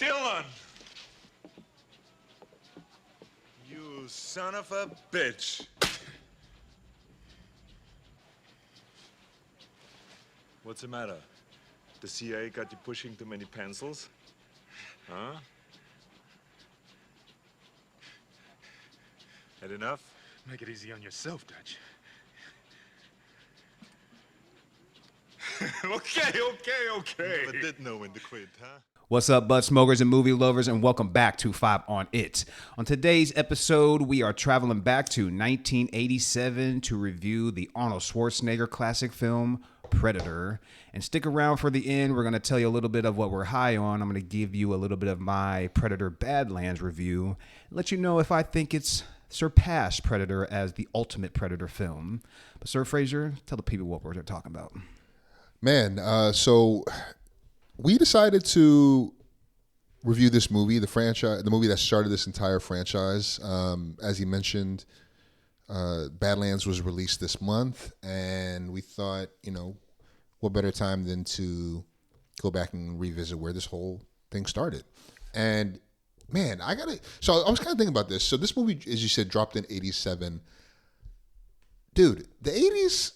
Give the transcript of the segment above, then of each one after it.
Dylan! You son of a bitch. What's the matter? The CIA got you pushing too many pencils? Huh? Had enough? Make it easy on yourself, Dutch. Okay. Never did know when to quit, huh? What's up, bud smokers and movie lovers, and welcome back to 5 on It. On today's episode, we are traveling back to 1987 to review the Arnold Schwarzenegger classic film, Predator. And stick around for the end. We're going to tell you a little bit of what we're high on. I'm going to give you a little bit of my Predator Badlands review, let you know if I think it's surpassed Predator as the ultimate Predator film. But Sir Fraser, tell the people what we're talking about. Man, so we decided to review this movie, the movie that started this entire franchise. As you mentioned, Badlands was released this month, and we thought, what better time than to go back and revisit where this whole thing started. And man, so I was kind of thinking about this. So this movie, as you said, dropped in 87. Dude, the 80s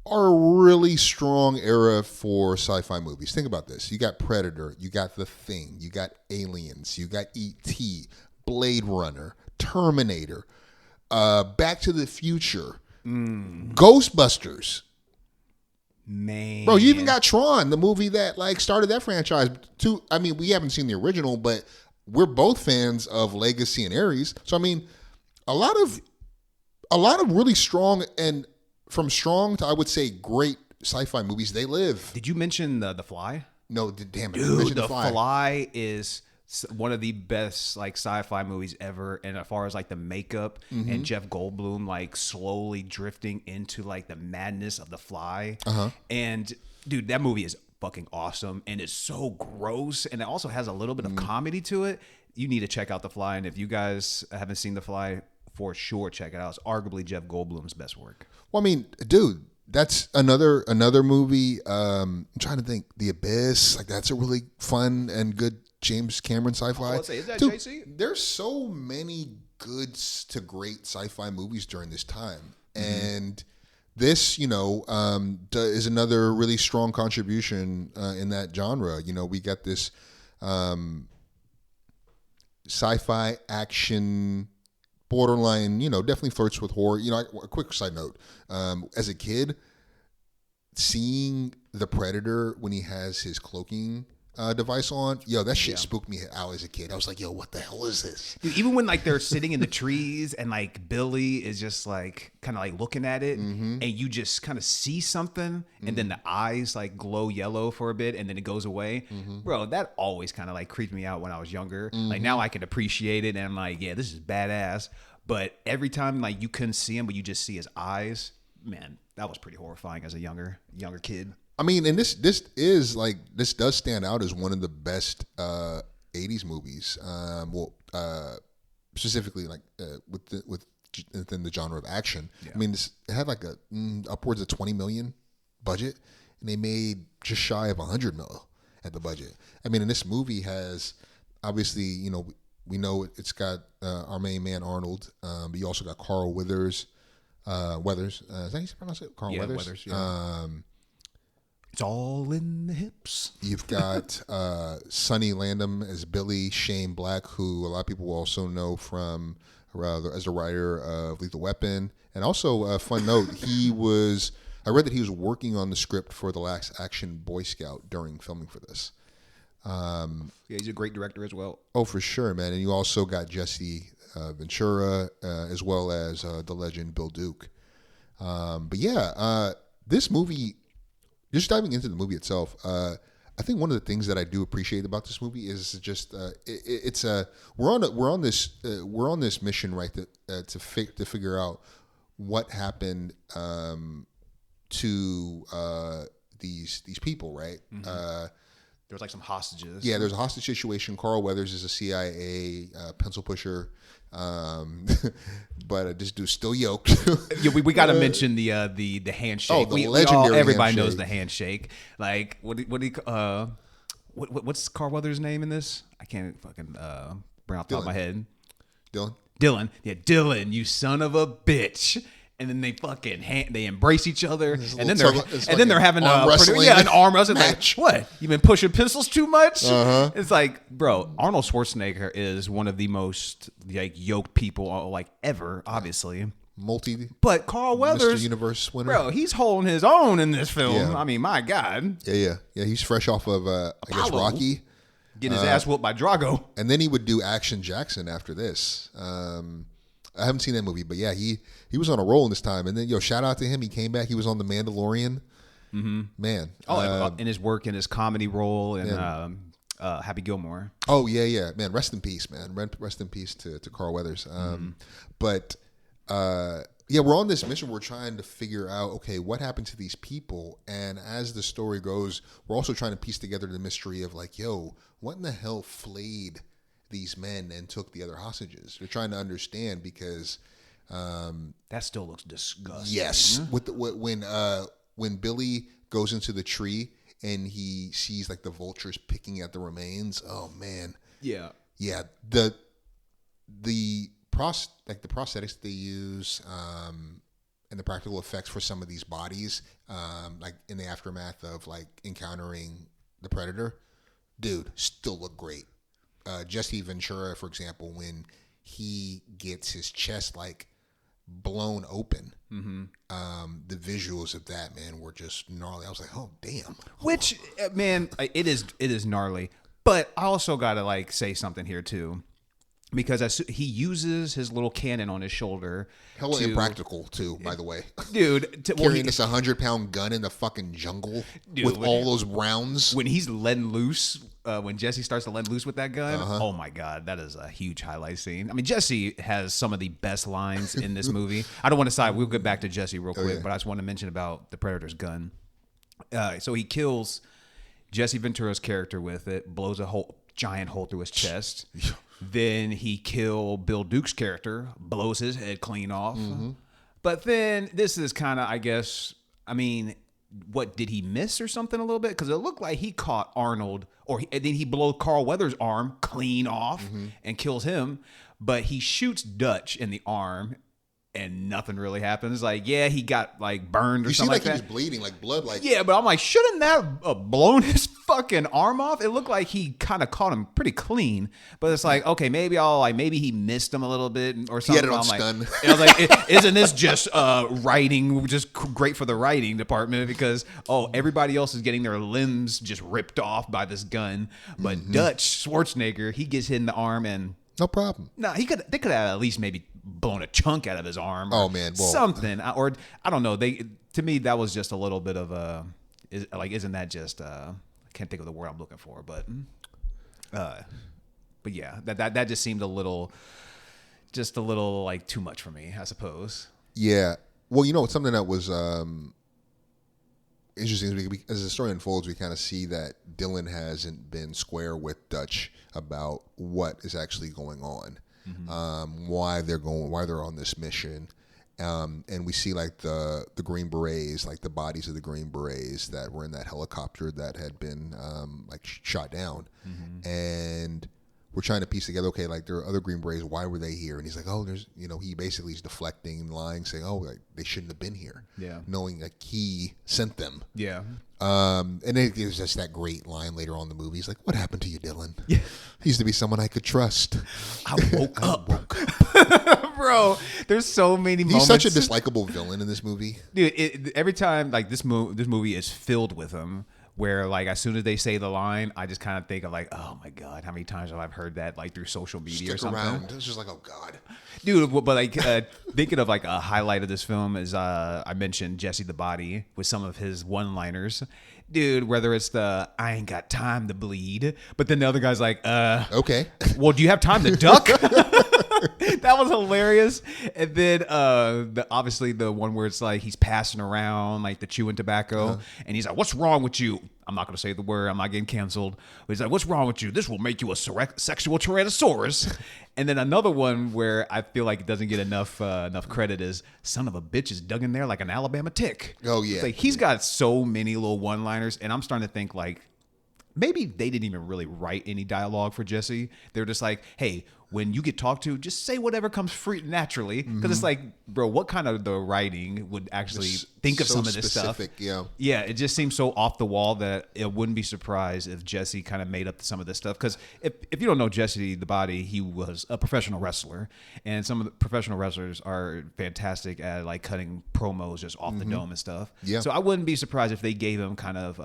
are a really strong era for sci-fi movies. Think about this. You got Predator, you got The Thing, you got Aliens, you got E.T., Blade Runner, Terminator, Back to the Future, Ghostbusters. Man. Bro, you even got Tron, the movie that started that franchise. We haven't seen the original, but we're both fans of Legacy and Ares. So a lot of really strong, and from strong to, I would say, great sci-fi movies, they live. Did you mention The Fly? No, damn it. Dude, The Fly is one of the best sci-fi movies ever. And as far as the makeup and Jeff Goldblum slowly drifting into the madness of The Fly. And dude, that movie is fucking awesome, and it's so gross, and it also has a little bit of comedy to it. You need to check out The Fly, and if you guys haven't seen The Fly, for sure check it out. It's arguably Jeff Goldblum's best work. Well, dude, that's another movie. I'm trying to think. The Abyss, that's a really fun and good James Cameron sci-fi. Let's say, is that dude, JC? There's so many good to great sci-fi movies during this time, and this, is another really strong contribution in that genre. We got this sci-fi action, borderline, definitely flirts with horror. A quick side note. As a kid, seeing the Predator when he has his cloaking device on, that shit spooked me out as a kid. I was like, what the hell is this? Dude, even when they're sitting in the trees and Billy is just kind of looking at it, and you just kind of see something, and then the eyes glow yellow for a bit, and then it goes away. Bro, that always kind of creeped me out when I was younger. Now I can appreciate it, and I'm like, yeah, this is badass. But every time you couldn't see him, but you just see his eyes, man, that was pretty horrifying as a younger kid. And this does stand out as one of the best 80s movies. Specifically within the genre of action. Yeah. It had upwards of 20 million budget, and they made just shy of 100 mil at the budget. And this movie has, obviously, we know it's got our main man Arnold, but you also got Carl Weathers. Is that how you pronounce it? Carl Weathers. Weathers, yeah. It's all in the hips. You've got Sonny Landham as Billy, Shane Black, who a lot of people will also know from as a writer of Lethal Weapon. And also, a fun note, I read that he was working on the script for The Last Action Boy Scout during filming for this. He's a great director as well. Oh, for sure, man. And you also got Jesse Ventura, as well as the legend Bill Duke. This movie, just diving into the movie itself, I think one of the things that I do appreciate about this movie is just we're on this mission, right, to figure out what happened to these people, right? There was some hostages. Yeah, there's a hostage situation. Carl Weathers is a CIA pencil pusher, but this dude's still yoked. Yeah, we got to mention the handshake. Oh, the legendary everybody handshake. knows the handshake. What's Carl Weathers' name in this? I can't fucking bring off the top of my head. Dylan. Yeah, Dylan, you son of a bitch. And then they fucking they embrace each other, and then they're having an arm wrestling match. Like, what? You been pushing pencils too much? It's like, bro, Arnold Schwarzenegger is one of the most like yoked people like ever, obviously. But Carl Weathers, Mr. Universe winner, bro, he's holding his own in this film. Yeah. I mean, my God. Yeah. He's fresh off of I guess Rocky, getting his ass whooped by Drago, and then he would do Action Jackson after this. I haven't seen that movie, but yeah, he was on a roll in this time. And then shout out to him. He came back. He was on The Mandalorian. Man. In his work in his comedy role and Happy Gilmore. Oh yeah. Man, rest in peace, man. Rest in peace to Carl Weathers. But we're on this mission. We're trying to figure out, okay, what happened to these people? And as the story goes, we're also trying to piece together the mystery of like, what in the hell flayed these men and took the other hostages? They're trying to understand because that still looks disgusting. Yes, when Billy goes into the tree and he sees like the vultures picking at the remains. Oh man, yeah. The prosthetics they use and the practical effects for some of these bodies, like in the aftermath of like encountering the predator, dude, still look great. Jesse Ventura, for example, when he gets his chest like blown open, the visuals of that, man, were just gnarly. I was like, oh damn. Which, man, it is gnarly. But I also gotta like say something here too, because he uses his little cannon on his shoulder. Hella impractical too, by the way, dude. Carrying this 100-pound gun in the fucking jungle with all those rounds. When he's letting loose, when Jesse starts to let loose with that gun, oh my God, that is a huge highlight scene. I mean, Jesse has some of the best lines in this movie. I don't want to side. We'll get back to Jesse real quick, but I just want to mention about the Predator's gun. So he kills Jesse Ventura's character with it, blows a giant hole through his chest. Then he kills Bill Duke's character, blows his head clean off. But then this is kind of, I guess, I mean, what did he miss or something a little bit? Because it looked like he caught Arnold, and then he blows Carl Weathers' arm clean off and kills him. But he shoots Dutch in the arm, and nothing really happens. Like, yeah, he got like burned or something like that. You see, like he was bleeding, like blood. Like, yeah, but I'm like, shouldn't that have blown his fucking arm off? It looked like he kind of caught him pretty clean. But it's like, okay, maybe he missed him a little bit or something. He had it on stun. Like, I was like, isn't this just writing, just great for the writing department? Because everybody else is getting their limbs just ripped off by this gun, but Dutch Schwarzenegger, he gets hit in the arm and no problem. No, they could have at least maybe blown a chunk out of his arm. Oh man, something, or I don't know. To me that was just a little bit of a isn't that just I can't think of the word I'm looking for, but yeah, that just seemed a little like too much for me, I suppose. Yeah, well, it's something that was interesting as the story unfolds. We kind of see that Dylan hasn't been square with Dutch about what is actually going on. Why they're on this mission, and we see like the Green Berets, like the bodies of the Green Berets that were in that helicopter that had been like shot down, and we're trying to piece together, okay, like there are other Green Berets, why were they here? And he's like, he basically is deflecting, lying, saying, like, they shouldn't have been here, knowing that he sent them. Yeah. And it was just that great line later on in the movie. He's like, what happened to you, Dylan? Yeah. He used to be someone I could trust. I woke up. Bro, there's so many moments. He's such a dislikable villain in this movie. Dude, every time, like, this movie is filled with him, where, like, as soon as they say the line, I just kind of think of, like, oh, my God, how many times have I heard that, like, through social media or something? Around. It's just like, oh, God. Dude, but, like, thinking of, like, a highlight of this film is I mentioned Jesse the Body with some of his one-liners. Dude, whether it's the, I ain't got time to bleed, but then the other guy's like, okay. Well, do you have time to duck? That was hilarious. And then obviously the one where it's like he's passing around like the chewing tobacco, and he's like, what's wrong with you? I'm not going to say the word. I'm not getting canceled. But he's like, what's wrong with you? This will make you a sexual Tyrannosaurus. And then another one where I feel like it doesn't get enough credit is son of a bitch is dug in there like an Alabama tick. Oh, yeah. It's like he's got so many little one-liners, and I'm starting to think like maybe they didn't even really write any dialogue for Jesse. They're just like, hey, when you get talked to, just say whatever comes free naturally. Because it's like, bro, what kind of the writing would actually think of so some of this specific, stuff? yeah. It just seems so off the wall that it wouldn't be surprised if Jesse kind of made up some of this stuff. Because if you don't know Jesse the Body, he was a professional wrestler, and some of the professional wrestlers are fantastic at like cutting promos just off the dome and stuff. Yeah. So I wouldn't be surprised if they gave him kind of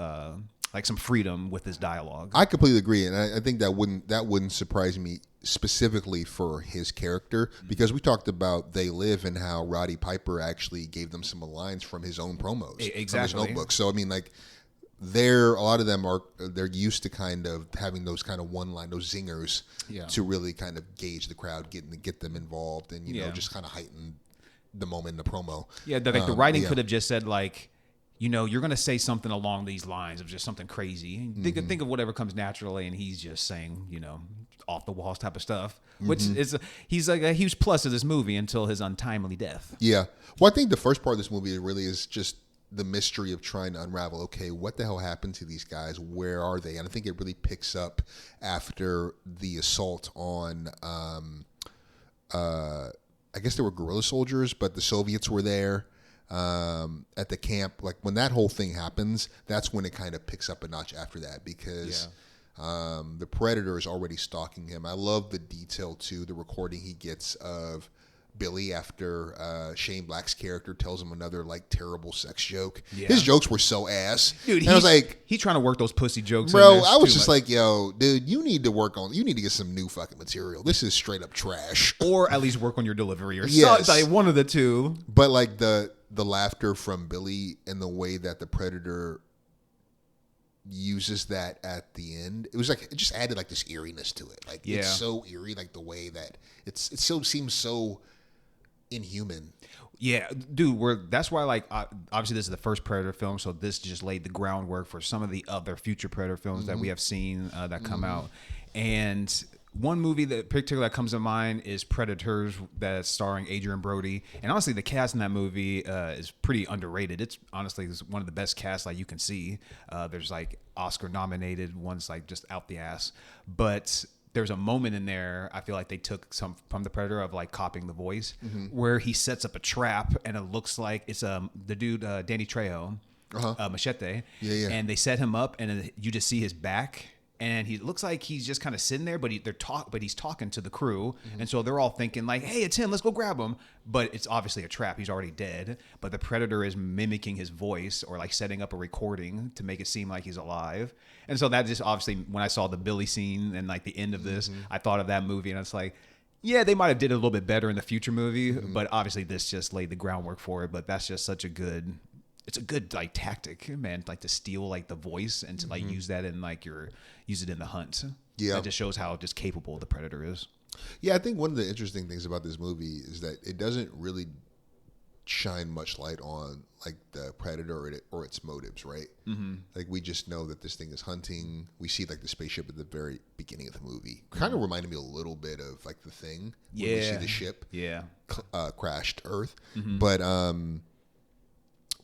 like some freedom with his dialogue. I completely agree, and I think that wouldn't surprise me specifically for his character, because we talked about They Live and how Roddy Piper actually gave them some lines from his own promos, Exactly. from his notebook. So I mean, like, a lot of them they're used to kind of having those kind of one line, those zingers, to really kind of gauge the crowd, get them involved, and you know, just kind of heighten the moment in the promo. Yeah, the writing could have just said like, you know, you're going to say something along these lines of just something crazy. Think of whatever comes naturally, and he's just saying, you know, off the walls type of stuff, which is he's like a huge plus of this movie until his untimely death. Yeah. Well, I think the first part of this movie really is just the mystery of trying to unravel, okay, what the hell happened to these guys? Where are they? And I think it really picks up after the assault on, I guess they were guerrilla soldiers, but the Soviets were there. At the camp, like when that whole thing happens, that's when it kind of picks up a notch after that, because the Predator is already stalking him. I love the detail too, the recording he gets of Billy after Shane Black's character tells him another like terrible sex joke. Yeah. His jokes were so ass, dude. I was like, he's trying to work those pussy jokes, bro. In there I was too just much. like, yo, dude, you need to get some new fucking material. This is straight up trash, or at least work on your delivery, or Yes. something, like one of the two. But like the laughter from Billy and the way that the Predator uses that at the end, it was like, it just added like this eeriness to it. Like it's so eerie, like the way that it so seems so inhuman. Yeah, dude, that's why, like, obviously this is the first Predator film, so this just laid the groundwork for some of the other future Predator films that we have seen that come out. And one movie that particularly that comes to mind is Predators, that's starring Adrian Brody. And honestly, the cast in that movie is pretty underrated. It's honestly one of the best casts like you can see. There's like Oscar nominated ones, like just out the ass. But there's a moment in there, I feel like they took some from the Predator of like copying the voice, where he sets up a trap and it looks like it's the dude Danny Trejo, Machete, and they set him up and you just see his back. And he looks like he's just kind of sitting there, but he's talking to the crew, and so they're all thinking like, "Hey, it's him. Let's go grab him." But it's obviously a trap. He's already dead. But the Predator is mimicking his voice or like setting up a recording to make it seem like he's alive. And so that just obviously, when I saw the Billy scene and like the end of this, I thought of that movie, and it's like, yeah, they might have did it a little bit better in the future movie, but obviously this just laid the groundwork for it. But that's just such a good. It's a good like tactic, man, like to steal like the voice and to like use that in like use it in the hunt. Yeah, that just shows how just capable the Predator is. Yeah, I think one of the interesting things about this movie is that it doesn't really shine much light on like the Predator or its motives, right? Like we just know that this thing is hunting. We see like the spaceship at the very beginning of the movie. Kind of reminded me a little bit of like The Thing. When we see the ship crashed Earth, but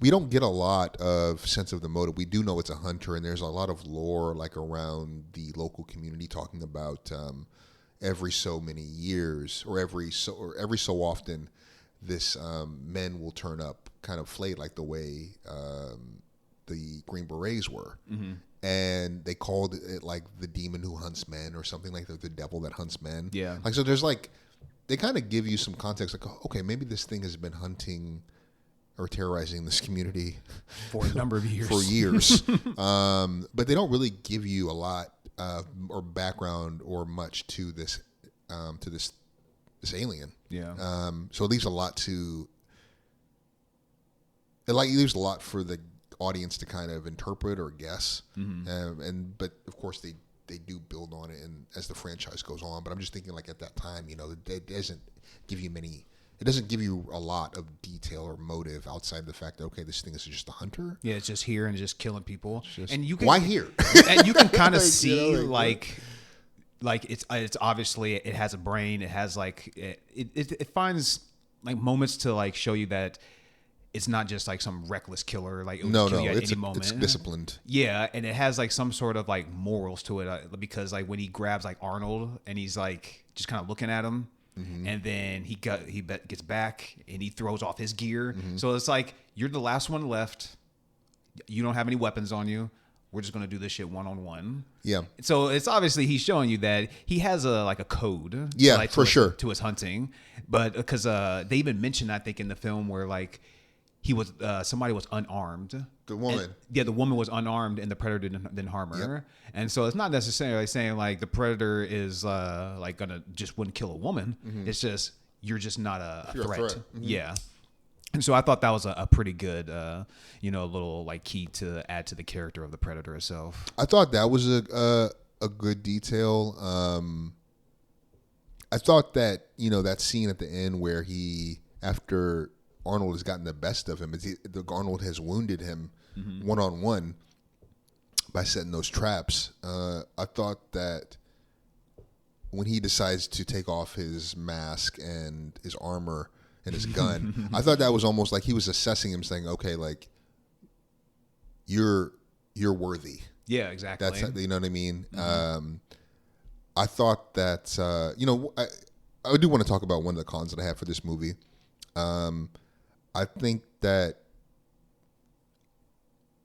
we don't get a lot of sense of the motive. We do know it's a hunter, and there's a lot of lore like around the local community talking about every so many years or every so often this men will turn up kind of flayed like the way the Green Berets were. And they called it like the demon who hunts men or something like that, the devil that hunts men. Yeah. Like, so there's like, they kind of give you some context like, okay, maybe this thing has been hunting or terrorizing this community for a number of years. But they don't really give you a lot or background or much to this alien. Yeah. So it leaves a lot for the audience to kind of interpret or guess. But of course they do build on it and as the franchise goes on. But I'm just thinking like at that time, you know, it doesn't give you a lot of detail or motive outside the fact that, okay, this thing is just a hunter. Yeah, it's just here and just killing people. And you can, why here? And you can kind of see like it's obviously it has a brain. It has like it finds like moments to like show you that it's not just like some reckless killer, like it would No, kill no, you at it's any moment. it's disciplined. Yeah, and it has like some sort of like morals to it because like when he grabs like Arnold and he's like just kind of looking at him, and then he gets back and he throws off his gear. So it's like you're the last one left. You don't have any weapons on you. We're just gonna do this shit one-on-one. Yeah. So it's obviously he's showing you that he has a code. Yeah, like, for sure. To his hunting, but because they even mentioned I think in the film where like he was somebody was unarmed. The woman. The woman was unarmed and the predator didn't harm her. Yep. And so it's not necessarily saying like the predator is like gonna just wouldn't kill a woman. It's just you're just not a You're a threat. threat. Yeah. And so I thought that was a pretty good, little like key to add to the character of the predator itself. I thought that was a good detail. I thought that that scene at the end where after Arnold has gotten the best of him, Arnold has wounded him one-on-one by setting those traps. I thought that when he decides to take off his mask and his armor and his gun, I thought that was almost like he was assessing him, saying, "Okay, like you're worthy." Yeah, exactly. That's you know what I mean. I thought that I do want to talk about one of the cons that I have for this movie. I think that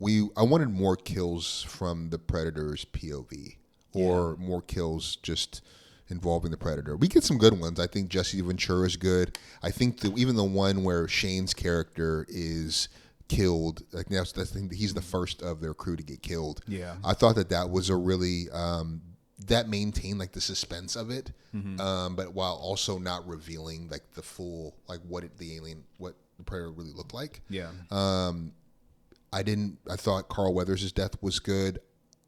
I wanted more kills from the Predator's POV or more kills just involving the Predator. We get some good ones. I think Jesse Ventura is good. I think even the one where Shane's character is killed, like that's he's the first of their crew to get killed. Yeah, I thought that was a really that maintained like the suspense of it, but while also not revealing like the full like what the Predator really looked like. Yeah. I thought Carl Weathers' death was good.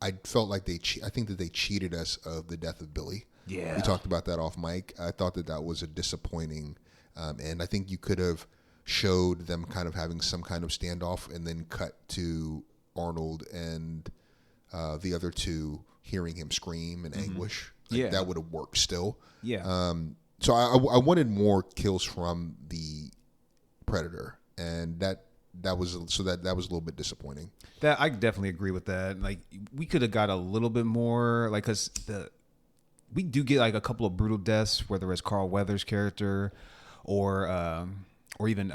I felt like I think that they cheated us of the death of Billy. Yeah. We talked about that off mic. I thought that was a disappointing and I think you could have showed them kind of having some kind of standoff and then cut to Arnold and the other two hearing him scream in anguish. Like, that would have worked still. Yeah. So I wanted more kills from the Predator, and that was a little bit disappointing. That I definitely agree with that. Like we could have got a little bit more, like because we do get like a couple of brutal deaths, whether it's Carl Weathers' character or even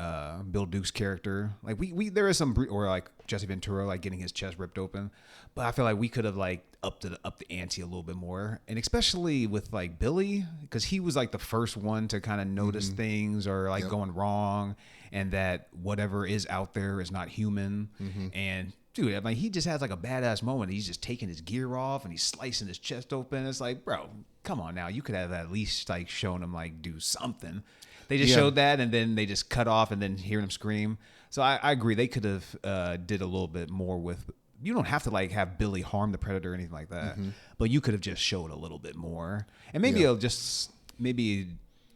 Bill Duke's character. Like there is some or like Jesse Ventura like getting his chest ripped open, but I feel like we could have like upped the ante a little bit more, and especially with like Billy because he was like the first one to kind of notice things or like going wrong, and that whatever is out there is not human. And dude, I mean, he just has like a badass moment. He's just taking his gear off and he's slicing his chest open. It's like, bro, come on now. You could have at least like shown him like do something. They just showed that and then they just cut off and then hear him scream. So I agree. They could have did a little bit more with. You don't have to like have Billy harm the Predator or anything like that, but you could have just showed a little bit more. And maybe it'll just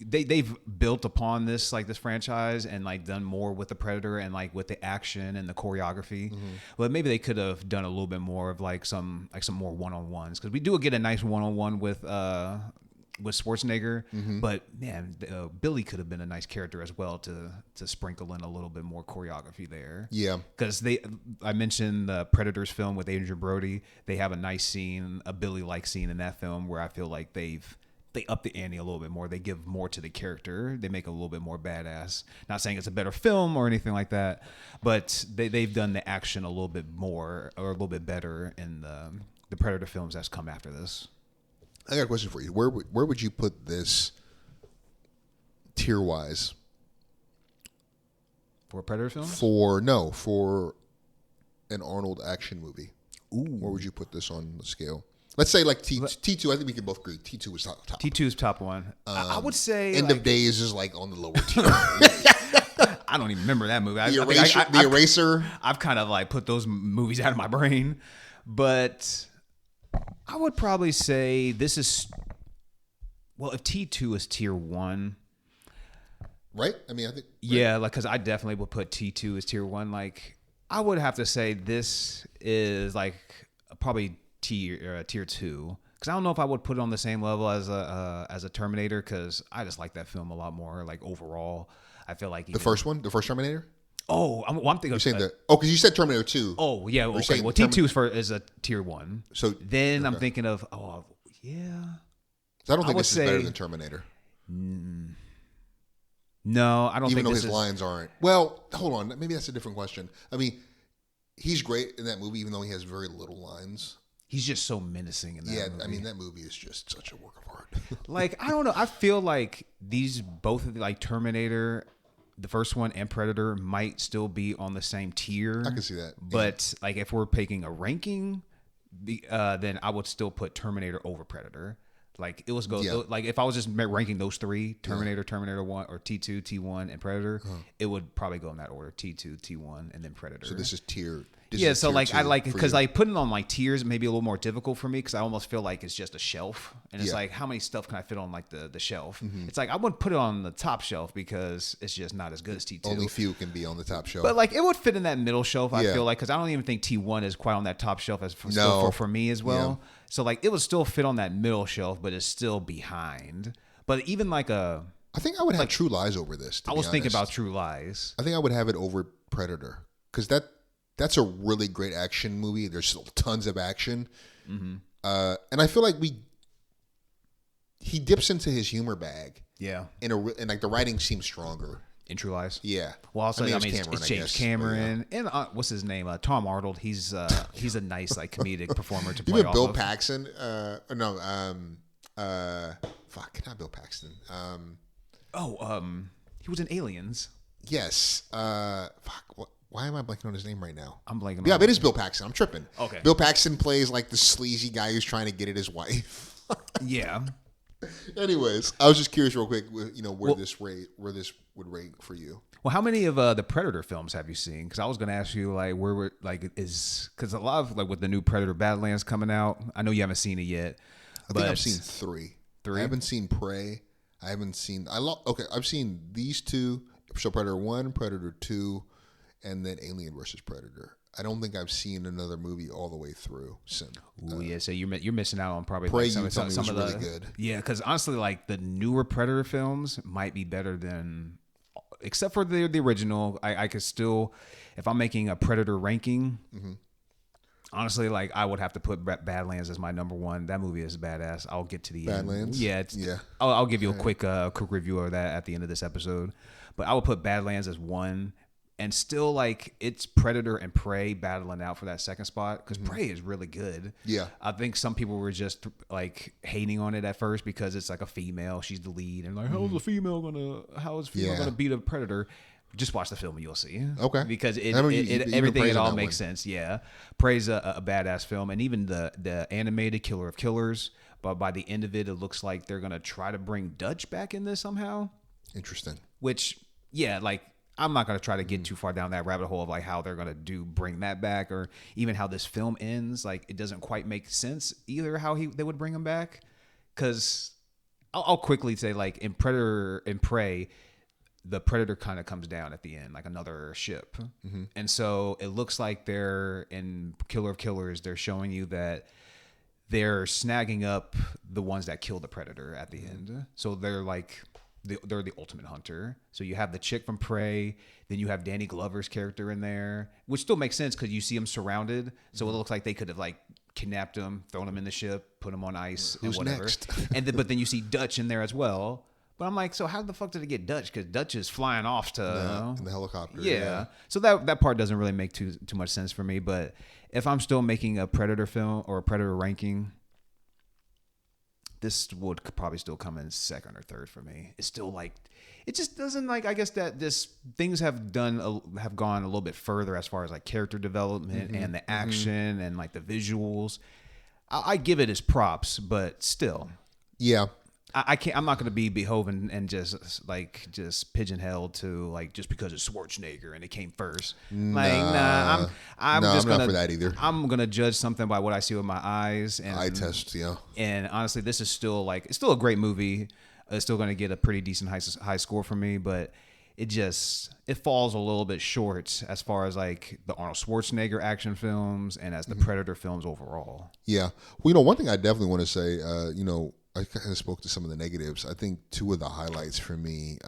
they've built upon this franchise and like done more with the Predator and like with the action and the choreography. But maybe they could have done a little bit more of like some more one-on-ones because we do get a nice one-on-one with Schwarzenegger. But man, Billy could have been a nice character as well to sprinkle in a little bit more choreography there. Yeah, because I mentioned the Predators film with Adrian Brody. They have a nice scene, a Billy-like scene in that film where I feel like they up the ante a little bit more. They give more to the character. They make it a little bit more badass. Not saying it's a better film or anything like that, but they've done the action a little bit more or a little bit better in the Predator films that's come after this. I got a question for you. Where would you put this tier-wise? For a Predator film? For an Arnold action movie. Ooh. Where would you put this on the scale? Let's say like T2. I think we can both agree. T2 was top. T2 is top one. I would say End of Days is like on the lower tier. I don't even remember that movie. The Eraser. I've kind of like put those movies out of my brain, but I would probably say this is if T2 is tier 1, right? I mean, I think yeah, like because I definitely would put T2 as tier 1. Like I would have to say this is like probably tier 2 because I don't know if I would put it on the same level as a Terminator because I just like that film a lot more. Like overall, I feel like the first Terminator. I'm thinking. You're saying that? Oh, because you said Terminator 2. Oh yeah. Okay. saying Well, T2 is a tier 1. So then I'm thinking of yeah. I don't think would this is better than Terminator. No, I don't Even think though this his is. lines aren't. Well, hold on. Maybe that's a different question. I mean, he's great in that movie, even though he has very little lines. He's just so menacing in that movie. I mean, that movie is just such a work of art. Like, I don't know. I feel like these both of like Terminator, the first one, and Predator might still be on the same tier. I can see that. But like, if we're picking a ranking, then I would still put Terminator over Predator. Like like if I was just ranking those 3, Terminator, Terminator 1, or T2, T1, and Predator, it would probably go in that order: T2, T1, and then Predator. So this is tiered. So like I like because like putting on like tiers may be a little more difficult for me because I almost feel like it's just a shelf, and it's like how many stuff can I fit on like the shelf? It's like I wouldn't put it on the top shelf because it's just not as good as T2. Only few can be on the top shelf. But like it would fit in that middle shelf. I feel like because I don't even think T1 is quite on that top shelf as for me as well. Yeah. So like it would still fit on that middle shelf, but it's still behind. But even like I think I would have True Lies over this. I was thinking about True Lies. I think I would have it over Predator because that's a really great action movie. There's still tons of action, and I feel like he dips into his humor bag. Yeah, and like the writing seems stronger in True Lies. Yeah. Well, also it's James Cameron, and what's his name? Tom Arnold. He's a nice like comedic performer to play. Even Bill of. Paxton. Not Bill Paxton. He was in Aliens. Yes. Why am I blanking on his name right now? I'm blanking. Yeah, but it is Bill Paxton. I'm tripping. Okay. Bill Paxton plays like the sleazy guy who's trying to get at his wife. Yeah. Anyways, I was just curious, real quick, where this would rate for you. Well, how many of the Predator films have you seen? Because I was going to ask you, like, because a lot of like with the new Predator Badlands coming out, I know you haven't seen it yet. I think I've seen 3. I haven't seen Prey. I haven't seen. I've seen these 2. So Predator 1, Predator 2, and then Alien versus Predator. I don't think I've seen another movie all the way through since. So you're missing out on probably Prey. Like some was of really good. Yeah, because honestly, like the newer Predator films might be better than, except for the original. I could still, if I'm making a Predator ranking, honestly, like I would have to put Badlands as my number 1. That movie is badass. I'll get to the Badlands. End. Yeah, I'll give you a quick review of that at the end of this episode. But I would put Badlands as 1. And still, like, it's Predator and Prey battling out for that second spot because Prey is really good. Yeah. I think some people were just, like, hating on it at first because it's, like, a female. She's the lead. And, like, how is a female going to beat a Predator? Just watch the film and you'll see. Okay. Because everything, it all makes sense. Yeah. Prey's a badass film. And even the animated Killer of Killers, but by the end of it, it looks like they're going to try to bring Dutch back in this somehow. Interesting. Which, yeah, like, I'm not going to try to get too far down that rabbit hole of like how they're going to bring that back or even how this film ends. Like it doesn't quite make sense either how they would bring him back. Cause I'll quickly say like in Predator and Prey, the Predator kind of comes down at the end, like another ship. And so it looks like they're in Killer of Killers. They're showing you that they're snagging up the ones that kill the Predator at the end. So they're like, they're the ultimate hunter. So you have the chick from Prey, then you have Danny Glover's character in there, which still makes sense because you see him surrounded. So it looks like they could have like kidnapped him, thrown him in the ship, put him on ice, and whatever. Next? But then you see Dutch in there as well. But I'm like, so how the fuck did it get Dutch? Because Dutch is flying off to in the helicopter. Yeah. So that part doesn't really make too much sense for me. But if I'm still making a Predator film or a Predator ranking, this would probably still come in second or third for me. It's still like, it just doesn't like, I guess that things have gone a little bit further as far as like character development and the action and like the visuals. I give it as props, but still. Yeah. I'm not going to be beholden and just pigeonholed to like just because it's Schwarzenegger and it came first. I'm just not for that either. I'm gonna judge something by what I see with my eyes and eye test. Yeah. And honestly, this is still like it's still a great movie. It's still going to get a pretty decent high score from me, but it falls a little bit short as far as like the Arnold Schwarzenegger action films and as the Predator films overall. Yeah. Well, one thing I definitely want to say, I kind of spoke to some of the negatives. I think 2 of the highlights for me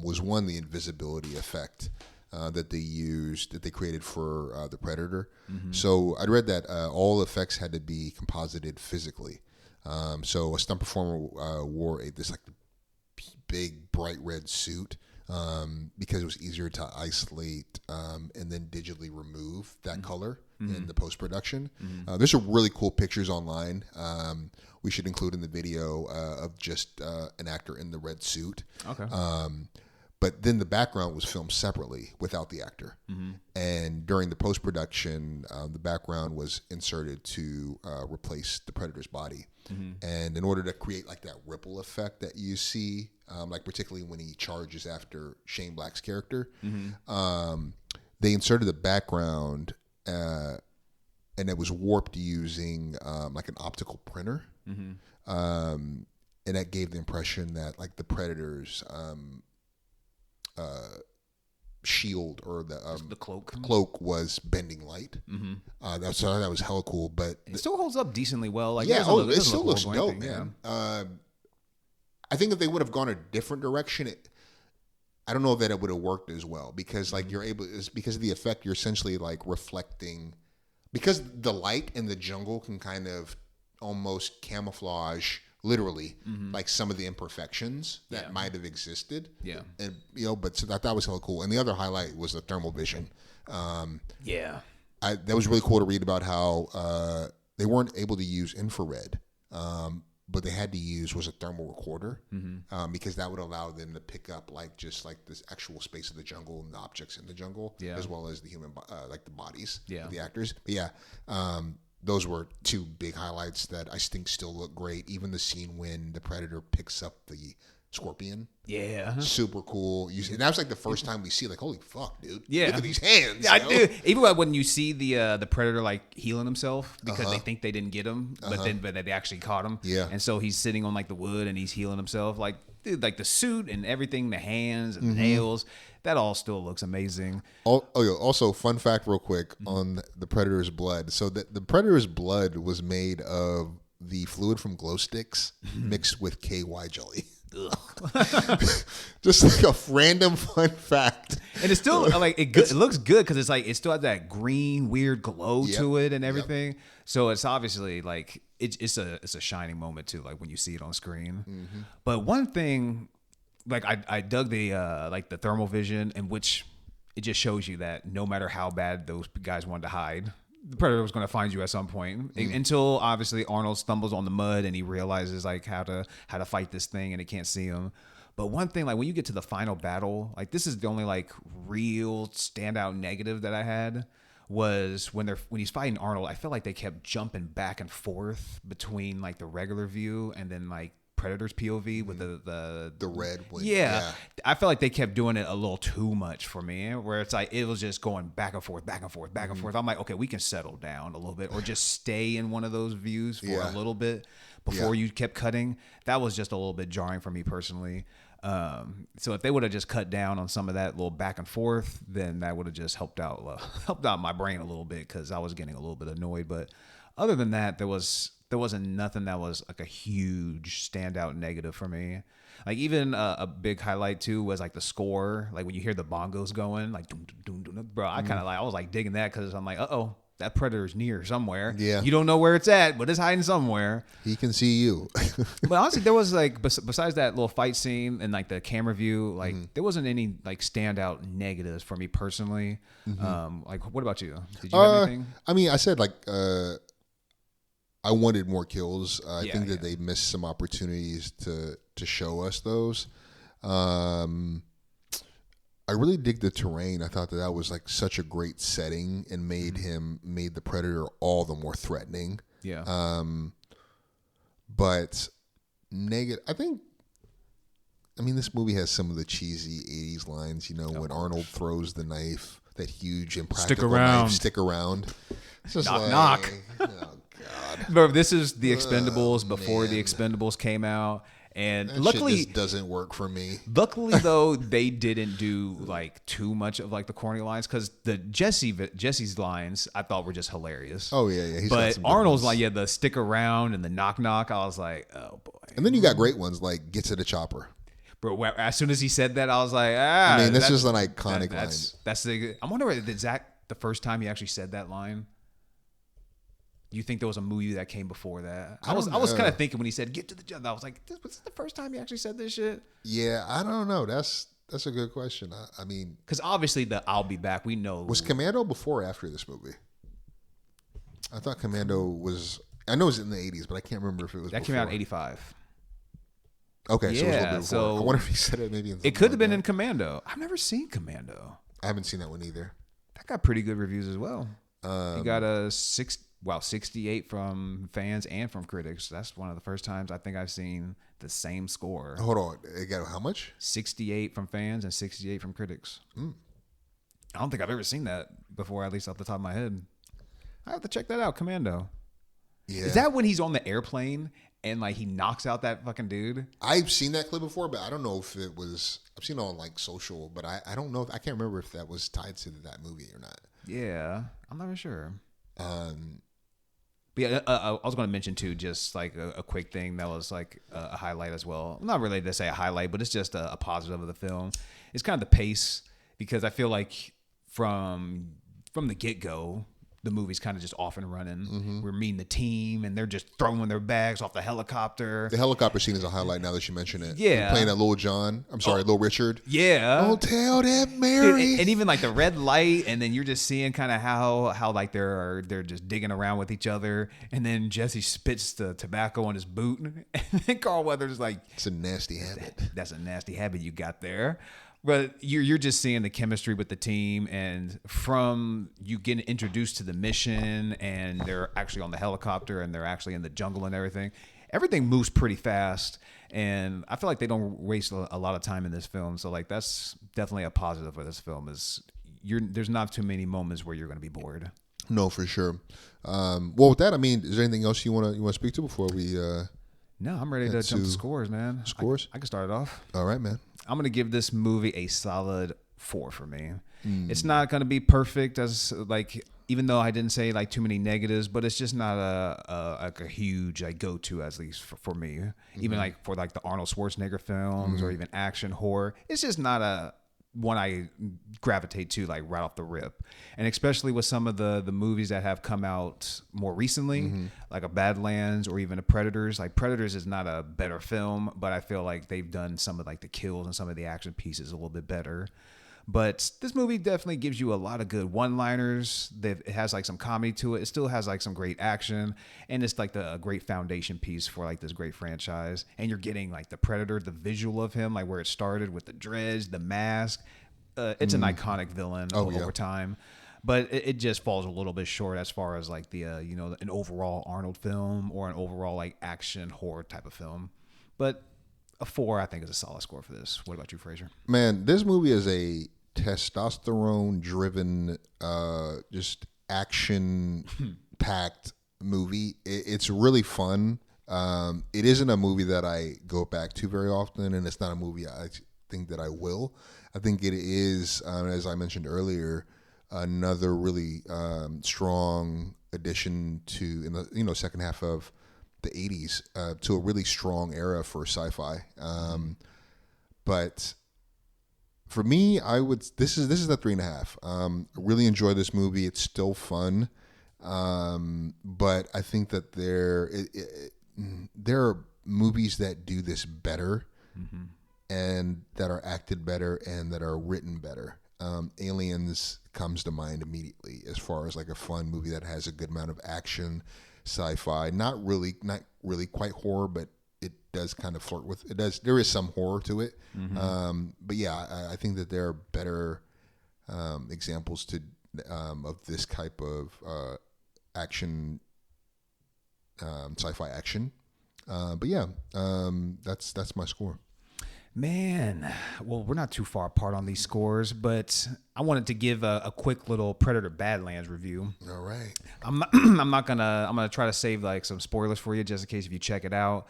was one, the invisibility effect. that they created for the Predator. So I'd read that all effects had to be composited physically. So a stunt performer wore this like big bright red suit because it was easier to isolate and then digitally remove that color in the post-production. There's some really cool pictures online. We should include in the video of just an actor in the red suit. Okay. But then the background was filmed separately without the actor. And during the post-production, the background was inserted to replace the Predator's body. And in order to create like that ripple effect that you see, like particularly when he charges after Shane Black's character, they inserted the background and it was warped using like an optical printer. And that gave the impression that like the Predator's shield or the cloak was bending light. That was hella cool, but it still holds up decently well. Like, yeah, it still looks dope, man. I think if they would have gone a different direction, I don't know that it would have worked as well because like it's because of the effect, you're essentially like reflecting, because the light in the jungle can kind of almost camouflage literally like some of the imperfections that might have existed. And but so that was hella cool. And the other highlight was the thermal vision. That was really cool to read about how they weren't able to use infrared, but they had to use was a thermal recorder because that would allow them to pick up like just like this actual space of the jungle and the objects in the jungle, as well as the human like the bodies of the actors. But those were two big highlights that I think still look great. Even the scene when the Predator picks up the scorpion. Super cool. And that was like the first time we see like, holy fuck, dude. Look at these hands. I do. Even when you see the Predator like healing himself because they think they didn't get him, but they actually caught him. And so he's sitting on like the wood and he's healing himself. Like, dude, like the suit and everything, the hands and the nails, that all still looks amazing. Also, fun fact real quick on the Predator's blood. So the Predator's blood was made of the fluid from glow sticks mixed with KY jelly. Just like a random fun fact. And it's still like it looks good because it's like it still has that green weird glow to it and everything. So it's obviously like it's a shining moment too, like when you see it on screen. But one thing, like I dug the like the thermal vision, in which it just shows you that no matter how bad those guys wanted to hide, the Predator was going to find you at some point. Until obviously Arnold stumbles on the mud and he realizes like how to fight this thing and it can't see him. But one thing, like when you get to the final battle, like this is the only like real standout negative that I had was when he's fighting Arnold. I felt like they kept jumping back and forth between like the regular view and then like Predator's POV with the red one. I felt like they kept doing it a little too much for me, where it's like it was just going back and forth. I'm like, okay, we can settle down a little bit or just stay in one of those views for a little bit before you kept cutting. That was just a little bit jarring for me personally. So if they would have just cut down on some of that little back and forth, then that would have just helped out my brain a little bit because I was getting a little bit annoyed. But other than that, there wasn't nothing that was like a huge standout negative for me. Like even a big highlight too was like the score. Like when you hear the bongos going, like doom, doom, doom, doom, bro, I was like digging that because I'm like, that Predator's near somewhere. You don't know where it's at, but it's hiding somewhere. He can see you. But honestly, there was like besides that little fight scene and like the camera view, like there wasn't any like standout negatives for me personally. Like what about you? Did you have anything? I mean, I said like. I wanted more kills. I think that they missed some opportunities to show us those. I really dig the terrain. I thought that was like such a great setting and made the Predator all the more threatening. But negative. I mean, this movie has some of the cheesy '80s lines. You know, when Arnold throws the knife, that huge impractical knife, stick around. It's just knock. Oh, God. Bro, this is the Expendables before the Expendables came out, and that luckily shit just doesn't work for me. Luckily, though, they didn't do like too much of like the corny lines because the Jesse's lines I thought were just hilarious. Oh yeah. But Arnold's like the stick around and the knock knock. I was like, oh boy. And then you got great ones like get to the chopper. Bro, as soon as he said that, I was like, ah. I mean, this is an iconic line. That's the. I wonder is that the first time he actually said that line. Do you think there was a movie that came before that? I was kind of thinking when he said "get to the job," I was like, was this the first time he actually said this shit? Yeah, I don't know. That's a good question. I mean, because obviously the "I'll be back" we know was Commando before or after this movie? I thought Commando was. I know it was in the 80s, but I can't remember if it was. That before. came out in '85. Okay, so it was a little bit before. So I wonder if he said it maybe in. It could have been in Commando. I've never seen Commando. I haven't seen that one either. That got pretty good reviews as well. He got a 68 from fans and from critics. That's one of the first times I think I've seen the same score. Hold on, it got how much? 68 from fans and 68 from critics. I don't think I've ever seen that before, at least off the top of my head. I have to check that out. Commando. Yeah. Is that when he's on the airplane and like he knocks out that fucking dude? I've seen that clip before, but I don't know if it was. I've seen it on like social, but I don't know. I can't remember if that was tied to that movie or not. Yeah, I'm not even sure. But yeah, I was going to mention too, just like a quick thing that was like a highlight as well. Not really to say a highlight, but it's just a positive of the film. It's kind of the pace, because I feel like from the get-go, the movie's kind of just off and running. We're meeting the team, and they're just throwing their bags off the helicopter. The helicopter scene is a highlight now that you mention it. Yeah. Playing at Lil Jon. I'm sorry, Lil Richard. Yeah. Don't tell that Dude, Mary. and even like the red light, and then you're just seeing kind of how like they're just digging around with each other, and then Jesse spits the tobacco on his boot, and then Carl Weathers like, It's a nasty habit. that's a nasty habit you got there. But you're just seeing the chemistry with the team, and from you getting introduced to the mission, and they're actually on the helicopter, and they're actually in the jungle and everything. Everything moves pretty fast, and I feel like they don't waste a lot of time in this film. So like that's definitely a positive for this film. There's not too many moments where you're going to be bored. No, for sure. Well, with that, I mean, is there anything else you want to speak to before we? No, I'm ready to jump to scores, man. Scores? I can start it off. All right, man. I'm going to give this movie a solid 4 for me. It's not going to be perfect, as like, even though I didn't say like too many negatives, but it's just not a huge like go-to, at least for me. Even like for like the Arnold Schwarzenegger films or even action horror, it's just not a one I gravitate to like right off the rip. And especially with some of the movies that have come out more recently, like a Badlands or even a Predators. Like Predators is not a better film, but I feel like they've done some of like the kills and some of the action pieces a little bit better. But this movie definitely gives you a lot of good one-liners. It has like some comedy to it. It still has like some great action, and it's like a great foundation piece for like this great franchise. And you're getting like the Predator, the visual of him, like where it started with the dreads, the mask. It's an iconic villain over time, but it just falls a little bit short as far as like the an overall Arnold film or an overall like action horror type of film. But a 4, I think, is a solid score for this. What about you, Fraser? Man, this movie is a testosterone-driven, just action-packed movie. It's really fun. It isn't a movie that I go back to very often, and it's not a movie I think that I will. I think it is, as I mentioned earlier, another really strong addition to in the second half of the 80s to a really strong era for sci-fi. But for me, this is a 3.5. I really enjoy this movie. It's still fun, but I think that there are movies that do this better, and that are acted better and that are written better. Aliens comes to mind immediately as far as like a fun movie that has a good amount of action, sci-fi, not really quite horror, but it does kind of flirt with it. There is some horror to it, but yeah, I think that there are better examples of this type of action, sci-fi action. But yeah, that's my score. Man, well, we're not too far apart on these scores, but I wanted to give a quick little Predator Badlands review. All right. I'm gonna try to save like some spoilers for you just in case if you check it out.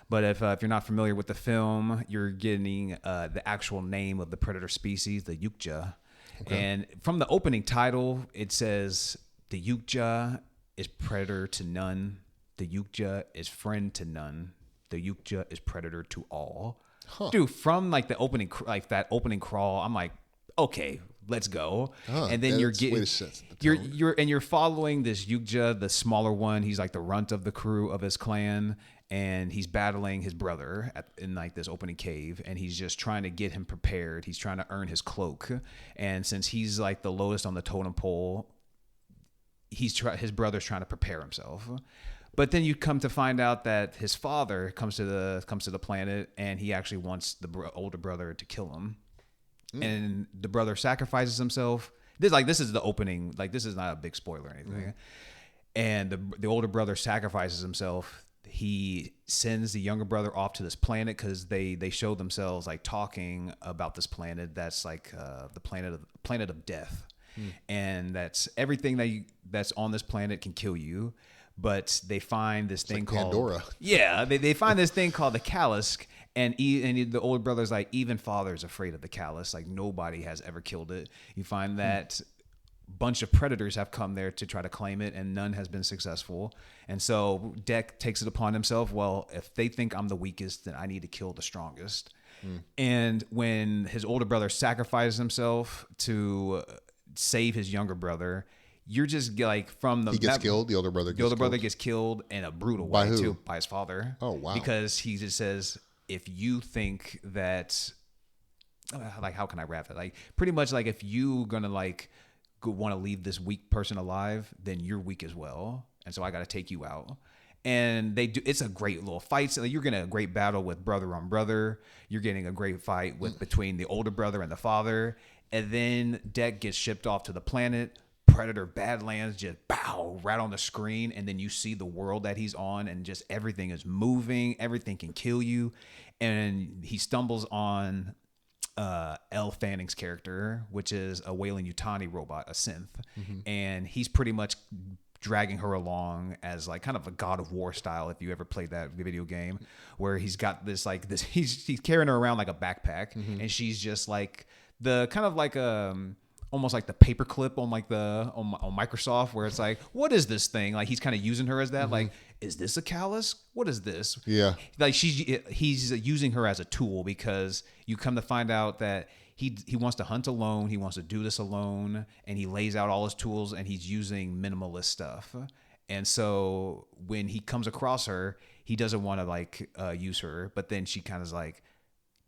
But if you're not familiar with the film, you're getting the actual name of the predator species, the Yukja. Okay. And from the opening title, it says the Yukja is predator to none. The Yukja is friend to none. the Yukja is predator to all. Huh. Dude, from like the opening, like that opening crawl, I'm like, okay, let's go. And then you're getting, you're following this Yukja, the smaller one. He's like the runt of the crew of his clan, and he's battling his brother in like this opening cave, and he's just trying to get him prepared. He's trying to earn his cloak, and since he's like the lowest on the totem pole, his brother's trying to prepare himself. But then you come to find out that his father comes to the planet, and he actually wants the older brother to kill him. And the brother sacrifices himself. This is the opening. Like, this is not a big spoiler or anything. And the older brother sacrifices himself. He sends the younger brother off to this planet because they show themselves like talking about this planet that's like the planet of death, and that's everything that's on this planet can kill you. But they find this thing called Pandora. Yeah, they find this thing called the callus, and the older brother's like, even father's afraid of the callus. Like, nobody has ever killed it. You find that bunch of predators have come there to try to claim it, and none has been successful. And so Deck takes it upon himself. Well, if they think I'm the weakest, then I need to kill the strongest. And when his older brother sacrifices himself to save his younger brother, you're just like he gets killed. The older brother gets killed in a brutal way too, by his father. Oh, wow. Because he just says, if you think that, like, how can I wrap it? Like, pretty much like, if you gonna like want to leave this weak person alive, then you're weak as well, and so I got to take you out. And they do. It's a great little fight. So you're getting a great battle with brother on brother. You're getting a great fight between the older brother and the father. And then Deck gets shipped off to the planet. Predator Badlands just bow right on the screen, and then you see the world that he's on, and just everything is moving. Everything can kill you, and he stumbles on Elle Fanning's character, which is a Weyland-Yutani robot, a synth, and he's pretty much dragging her along as like kind of a God of War style, if you ever played that video game, where he's got this he's carrying her around like a backpack, and she's just like the kind of like almost like the paperclip on like on Microsoft, where it's like, what is this thing? Like, he's kind of using her as that. Like, is this a callus? What is this? Yeah. Like, he's using her as a tool, because you come to find out that he wants to hunt alone. He wants to do this alone, and he lays out all his tools, and he's using minimalist stuff. And so when he comes across her, he doesn't want to like use her, but then she kind of is like,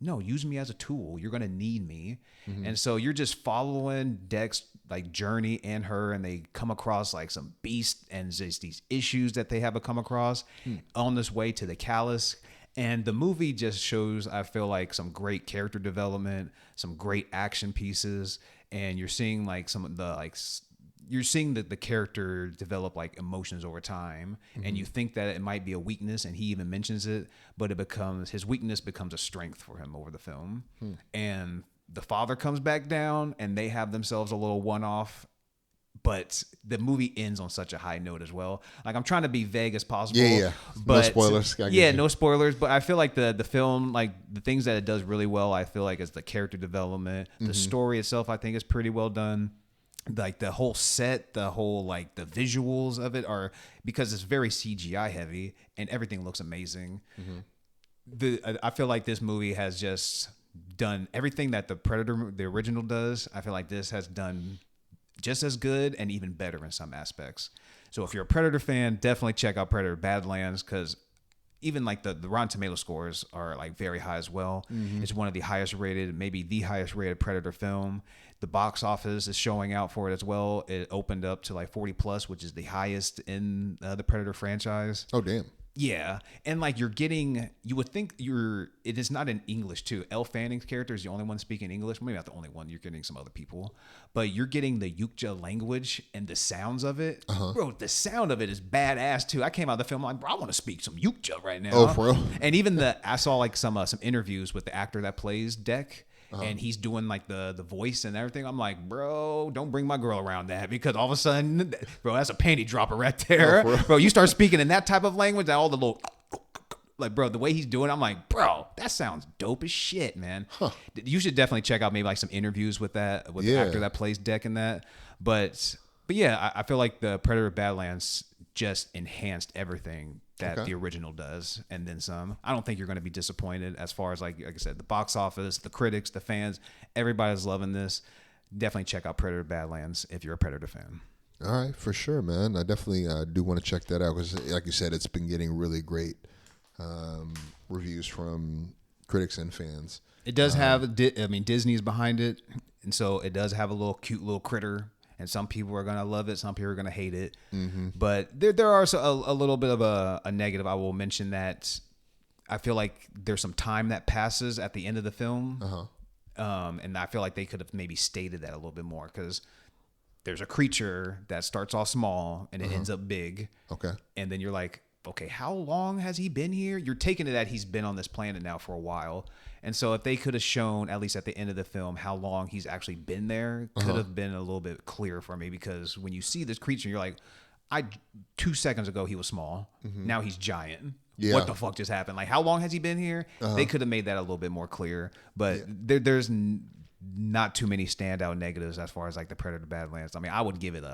no, use me as a tool. You're going to need me. And so you're just following Deck's like journey and her, and they come across like some beasts and just these issues that they have to come across on this way to the callus. And the movie just shows, I feel like, some great character development, some great action pieces. And you're seeing like some of the you're seeing the character develop like emotions over time, and you think that it might be a weakness, and he even mentions it, but his weakness becomes a strength for him over the film. And the father comes back down, and they have themselves a little one-off, but the movie ends on such a high note as well. Like, I'm trying to be vague as possible. Yeah. But, no spoilers. No spoilers. But I feel like the film, like the things that it does really well, I feel like is the character development. The story itself, I think, is pretty well done. Like the whole set, the whole like the visuals of it are, because it's very CGI heavy, and everything looks amazing. I feel like this movie has just done everything that the Predator, the original, does. I feel like this has done just as good and even better in some aspects. So if you're a Predator fan, definitely check out Predator Badlands, because even like the Rotten Tomato scores are like very high as well. It's one of the highest rated, maybe the highest rated Predator film. The box office is showing out for it as well. It opened up to like 40 plus, which is the highest in the Predator franchise. Oh, damn. Yeah. And like you would think it is not in English too. Elle Fanning's character is the only one speaking English. Maybe not the only one. You're getting some other people, but you're getting the Yukja language and the sounds of it. Bro, the sound of it is badass too. I came out of the film like, bro, I want to speak some Yukja right now. Oh, for real? And even I saw like some interviews with the actor that plays Deck. And he's doing like the voice and everything. I'm like, bro, don't bring my girl around that, because all of a sudden, bro, that's a panty dropper right there. Bro, you start speaking in that type of language, all the little, like, bro, the way he's doing it, I'm like, bro, that sounds dope as shit, man. You should definitely check out maybe like some interviews with the actor that plays Deck in that. But yeah, I feel like the Predator Badlands just enhanced everything that Okay. the original does, and then some. I don't think you're going to be disappointed as far as like I said, the box office, the critics, the fans, everybody's loving this. Definitely check out Predator Badlands if you're a Predator fan. All right, for sure, man. I definitely do want to check that out because, like you said, it's been getting really great reviews from critics and fans. It does have, Disney's behind it, and so it does have a little cute little critter. And some people are gonna love it, some people are gonna hate it. But there are a little bit of a negative. I will mention that I feel like there's some time that passes at the end of the film, and I feel like they could have maybe stated that a little bit more because there's a creature that starts off small and it ends up big. Okay. And then you're like, okay, how long has he been here? You're taking it that he's been on this planet now for a while. And so if they could have shown, at least at the end of the film, how long he's actually been there, could have been a little bit clearer for me. Because when you see this creature, you're like, 2 seconds ago he was small. Now he's giant. Yeah. What the fuck just happened? Like, how long has he been here? They could have made that a little bit more clear. But there's not too many standout negatives as far as like the Predator Badlands. I mean, I would give it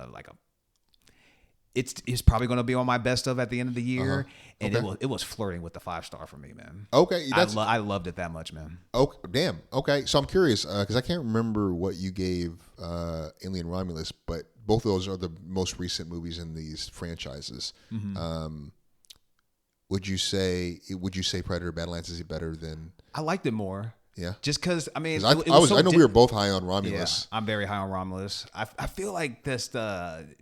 it's probably going to be on my best of at the end of the year, and it was flirting with the 5-star for me, man. Okay, I loved it that much, man. Okay, damn. Okay, so I'm curious because I can't remember what you gave Alien Romulus, but both of those are the most recent movies in these franchises. Would you say Predator Badlands is better than? I liked it more. Yeah. Just because, I mean, I know we were both high on Romulus. Yeah, I'm very high on Romulus. I feel like this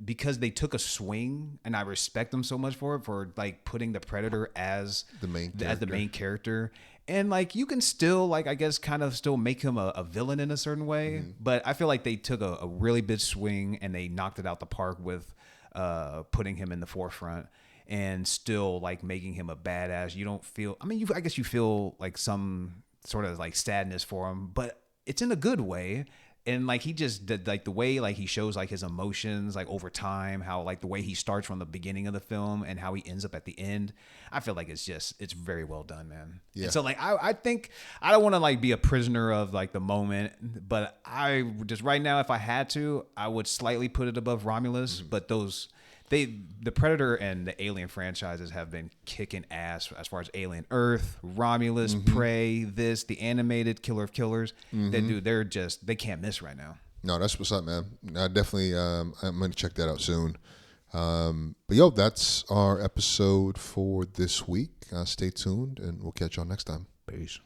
because they took a swing, and I respect them so much for it, for like putting the Predator as The main character. And like you can still like I guess kind of still make him a villain in a certain way, but I feel like they took a really big swing and they knocked it out the park with putting him in the forefront. And still like making him a badass. You don't feel. I mean, I guess you feel like some sort of like sadness for him, but it's in a good way. And like he just did, like the way like he shows like his emotions like over time, how like the way he starts from the beginning of the film and how he ends up at the end. I feel like it's very well done, man. Yeah. And so like I think I don't want to like be a prisoner of like the moment, but I just right now if I had to, I would slightly put it above Romulus. But the Predator and the Alien franchises have been kicking ass as far as Alien Earth, Romulus, Prey, the animated Killer of Killers. They can't miss right now. No, that's what's up, man. I definitely, I'm going to check that out soon. But yo, that's our episode for this week. Stay tuned and we'll catch y'all next time. Peace.